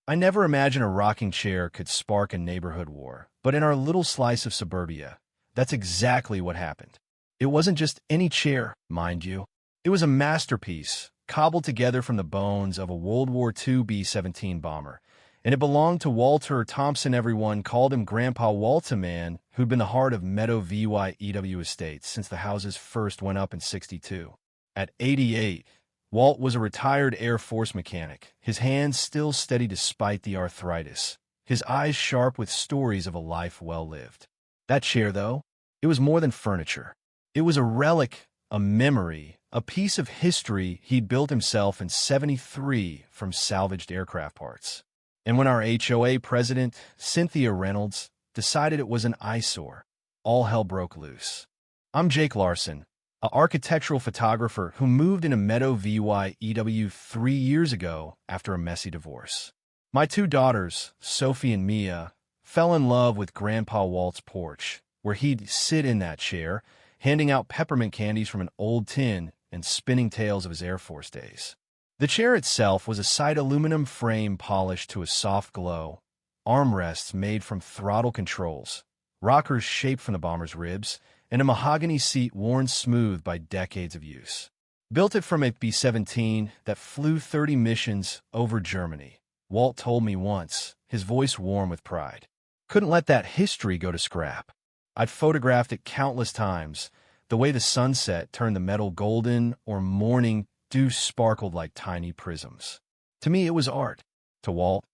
I never imagined a rocking chair could spark a neighborhood war, but in our little slice of suburbia, that's exactly what happened. It wasn't just any chair, mind you. It was a masterpiece, cobbled together from the bones of a World War II B-17 bomber, and it belonged to Walter Thompson. Everyone called him Grandpa Walt, a man who'd been the heart of WWII estates since the houses first went up in '62. At 88, Walt was a retired Air Force mechanic, his hands still steady despite the arthritis, his eyes sharp with stories of a life well lived. That chair, though, it was more than furniture. It was a relic, a memory, a piece of history he'd built himself in '73 from salvaged aircraft parts. And when our HOA president, Cynthia Reynolds, decided it was an eyesore, all hell broke loose. I'm Jake Larson, an architectural photographer who moved into Meadow WWII 3 years ago after a messy divorce. My 2 daughters, Sophie and Mia, fell in love with Grandpa Walt's porch, where he'd sit in that chair, handing out peppermint candies from an old tin and spinning tales of his Air Force days. The chair itself was a side aluminum frame polished to a soft glow, armrests made from throttle controls, rockers shaped from the bomber's ribs, and a mahogany seat worn smooth by decades of use. Built it from a B-17 that flew 30 missions over Germany, Walt told me once, his voice warm with pride. Couldn't let that history go to scrap. I'd photographed it countless times, the way the sunset turned the metal golden or morning dew sparkled like tiny prisms. To me, it was art. To Walt,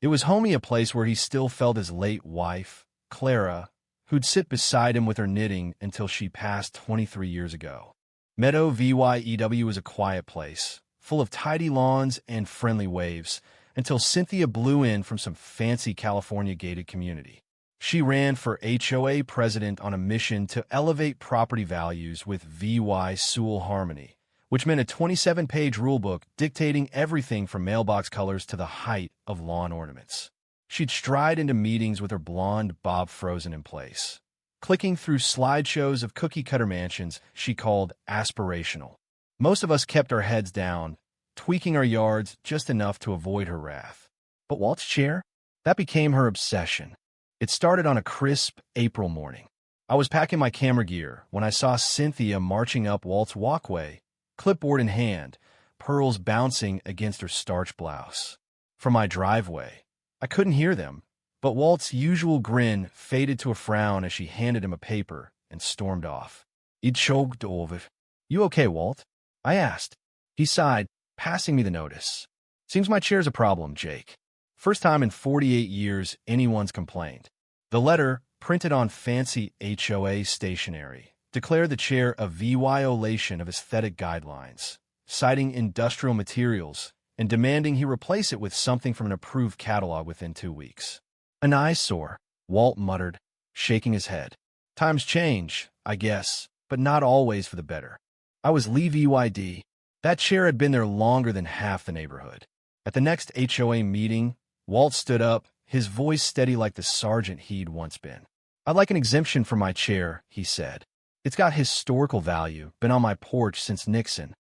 it was homey, a place where he still felt his late wife, Clara, who'd sit beside him with her knitting until she passed 23 years ago. Meadow WWII was a quiet place, full of tidy lawns and friendly waves, until Cynthia blew in from some fancy California gated community. She ran for HOA president on a mission to elevate property values with VY Sewell Harmony, which meant a 27-page rulebook dictating everything from mailbox colors to the height of lawn ornaments. She'd stride into meetings with her blonde bob frozen in place, clicking through slideshows of cookie-cutter mansions she called aspirational. Most of us kept our heads down, tweaking our yards just enough to avoid her wrath. But Walt's chair? That became her obsession. It started on a crisp April morning. I was packing my camera gear when I saw Cynthia marching up Walt's walkway, clipboard in hand, pearls bouncing against her starched blouse. From my driveway, I couldn't hear them, but Walt's usual grin faded to a frown as she handed him a paper and stormed off. He'd choked over. "You okay, Walt?" I asked. He sighed, passing me the notice. "Seems my chair's a problem, Jake. First time in 48 years anyone's complained." The letter, printed on fancy HOA stationery, declared the chair a violation of aesthetic guidelines, citing industrial materials and demanding he replace it with something from an approved catalog within 2 weeks. "An eyesore," Walt muttered, shaking his head. "Times change, I guess, but not always for the better." I was livid. That chair had been there longer than half the neighborhood. At the next HOA meeting, Walt stood up, his voice steady like the sergeant he'd once been. "I'd like an exemption for my chair," he said. "It's got historical value, been on my porch since Nixon."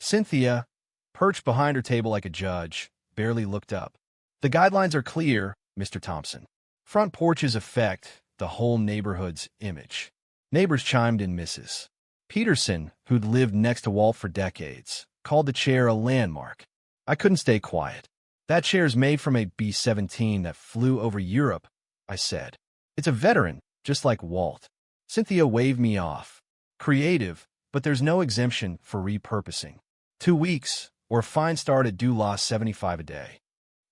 Cynthia, perched behind her table like a judge, barely looked up. "The guidelines are clear, Mr. Thompson. Front porches affect the whole neighborhood's image." Neighbors chimed in. Mrs. Peterson, who'd lived next to Walt for decades, called the chair a landmark. I couldn't stay quiet. "That chair's made from a B-17 that flew over Europe," I said. "It's a veteran, just like Walt." Cynthia waved me off. "Creative, but there's no exemption for repurposing. 2 weeks, or a fine start at $75 a day."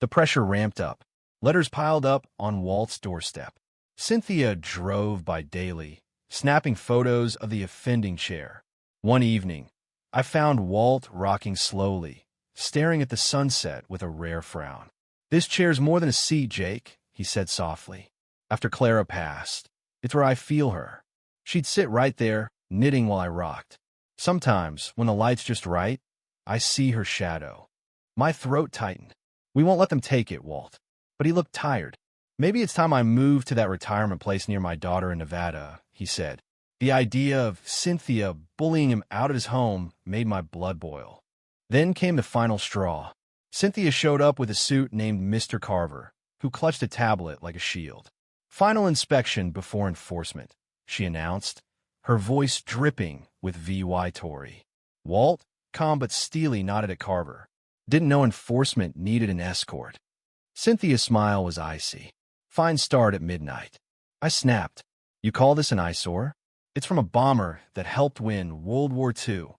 The pressure ramped up. Letters piled up on Walt's doorstep. Cynthia drove by daily, snapping photos of the offending chair. One evening, I found Walt rocking slowly, staring at the sunset with a rare frown. "This chair's more than a seat, Jake," he said softly. "After Clara passed, it's where I feel her. She'd sit right there, knitting while I rocked. Sometimes, when the light's just right, I see her shadow." My throat tightened. "We won't let them take it, Walt." But he looked tired. "Maybe it's time I moved to that retirement place near my daughter in Nevada," he said. The idea of Cynthia bullying him out of his home made my blood boil. Then came the final straw. Cynthia showed up with a suit named Mr. Carver, who clutched a tablet like a shield. "Final inspection before enforcement," she announced, her voice dripping with VY Tory. Walt, calm but steely, nodded at Carver. Didn't know enforcement needed an escort. Cynthia's smile was icy. "Fine start at midnight." I snapped. "You call this an eyesore? It's from a bomber that helped win World War II.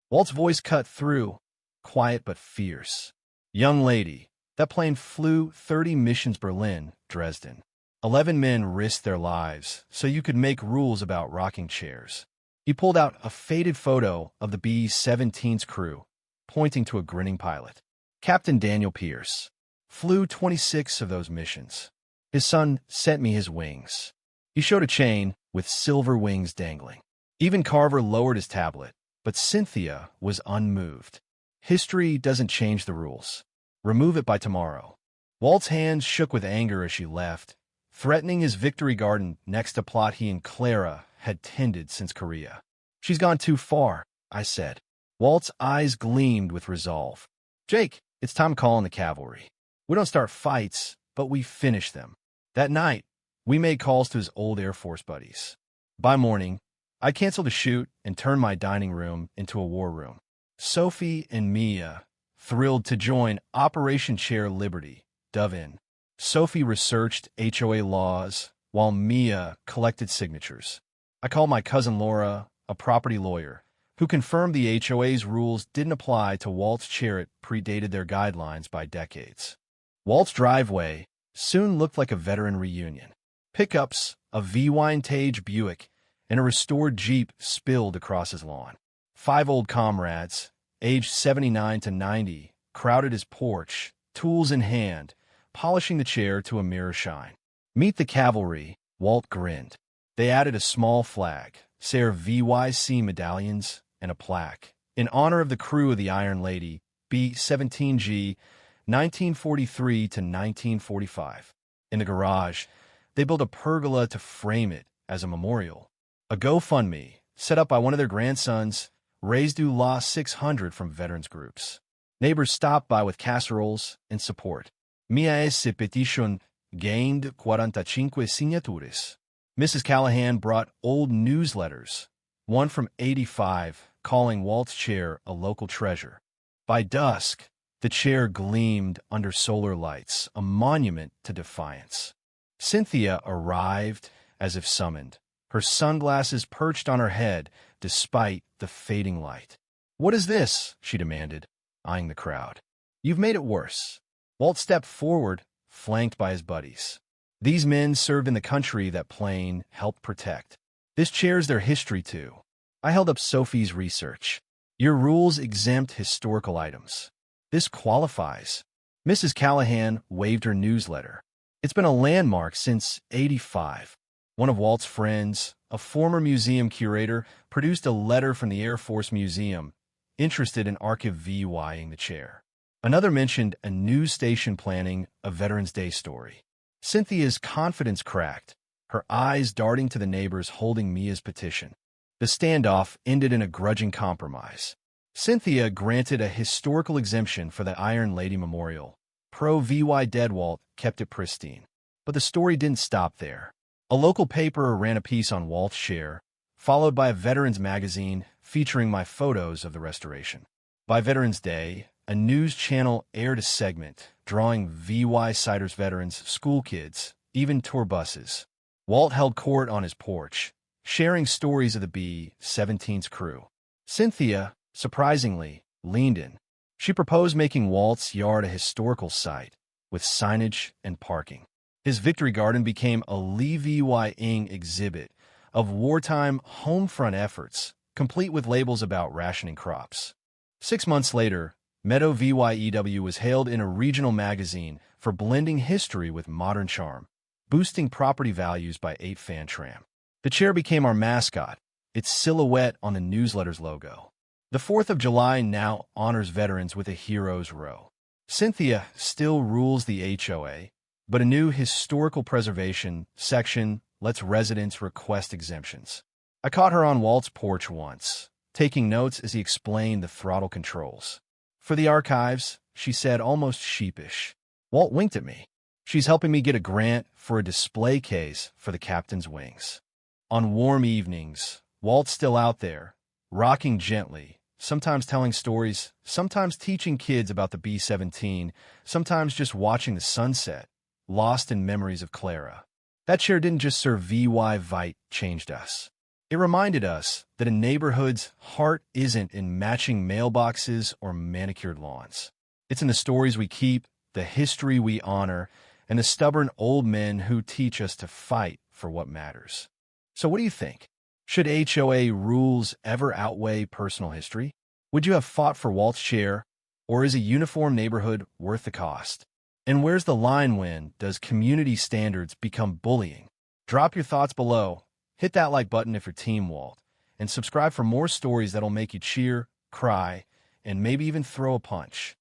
Walt's voice cut through, quiet but fierce. "Young lady, that plane flew 30 missions Berlin, Dresden. 11 men risked their lives so you could make rules about rocking chairs." He pulled out a faded photo of the B-17's crew, pointing to a grinning pilot. "Captain Daniel Pierce. Flew 26 of those missions. His son sent me his wings." He showed a chain with silver wings dangling. Even Carver lowered his tablet, but Cynthia was unmoved. "History doesn't change the rules. Remove it by tomorrow." Walt's hands shook with anger as she left, threatening his victory garden next to plot he and Clara had tended since Korea. "She's gone too far," I said. Walt's eyes gleamed with resolve. "Jake, it's time calling the cavalry. We don't start fights, but we finish them." That night, we made calls to his old Air Force buddies. By morning, I canceled a shoot and turned my dining room into a war room. Sophie and Mia, thrilled to join Operation Chair Liberty, dove in. Sophie researched HOA laws, while Mia collected signatures. I called my cousin Laura, a property lawyer, who confirmed the HOA's rules didn't apply to Walt's chair. It predated their guidelines by decades. Walt's driveway soon looked like a veteran reunion. Pickups, a Vintage Buick, and a restored Jeep spilled across his lawn. 5 old comrades, aged 79 to 90, crowded his porch, tools in hand, polishing the chair to a mirror shine. "Meet the cavalry," Walt grinned. They added a small flag, Sarah VYC medallions, and a plaque, in honor of the crew of the Iron Lady, B-17G, 1943 to 1945. In the garage, they built a pergola to frame it as a memorial. A GoFundMe, set up by one of their grandsons, raised $600 from veterans groups. Neighbors stopped by with casseroles and support. Mia ese petition gained 45 signatures. Mrs. Callahan brought old newsletters, one from '85 calling Walt's chair a local treasure. By dusk, the chair gleamed under solar lights, a monument to defiance. Cynthia arrived as if summoned, her sunglasses perched on her head despite the fading light. "What is this?" she demanded, eyeing the crowd. "You've made it worse." Walt stepped forward, flanked by his buddies. These men served in the country that plane helped protect. This chair's their history too. I held up Sophie's research. "Your rules exempt historical items. This qualifies." Mrs. Callahan waved her newsletter. "It's been a landmark since '85. One of Walt's friends, a former museum curator, produced a letter from the Air Force Museum, interested in archive-ing the chair. Another mentioned a news station planning a Veterans Day story." Cynthia's confidence cracked, her eyes darting to the neighbors holding Mia's petition. The standoff ended in a grudging compromise. Cynthia granted a historical exemption for the Iron Lady Memorial. Pro-VY Deadwalt kept it pristine. But the story didn't stop there. A local paper ran a piece on Walt's chair, followed by a veterans magazine featuring my photos of the restoration. By Veterans Day, a news channel aired a segment drawing VY Siders veterans, school kids, even tour buses. Walt held court on his porch, sharing stories of the B-17's crew. Cynthia, surprisingly, leaned in. She proposed making Walt's yard a historical site, with signage and parking. His victory garden became a WWII exhibit of wartime home front efforts, complete with labels about rationing crops. 6 months later, Meadow VYEW was hailed in a regional magazine for blending history with modern charm, boosting property values by 8 fan tram. The chair became our mascot, its silhouette on the newsletter's logo. The 4th of July now honors veterans with a Heroes Row. Cynthia still rules the HOA, but a new historical preservation section lets residents request exemptions. I caught her on Walt's porch once, taking notes as he explained the throttle controls. "For the archives," she said, almost sheepish. Walt winked at me. She's helping me get a grant for a display case for the captain's wings. On warm evenings, Walt's still out there, rocking gently, sometimes telling stories, sometimes teaching kids about the B-17, sometimes just watching the sunset, lost in memories of Clara. That chair didn't just serve WWII, changed us. It reminded us that a neighborhood's heart isn't in matching mailboxes or manicured lawns. It's in the stories we keep, the history we honor, and the stubborn old men who teach us to fight for what matters. So what do you think? Should HOA rules ever outweigh personal history? Would you have fought for Walt's chair, or is a uniform neighborhood worth the cost? And where's the line when does community standards become bullying? Drop your thoughts below. Hit that like button if you're Team Walt, and subscribe for more stories that'll make you cheer, cry, and maybe even throw a punch.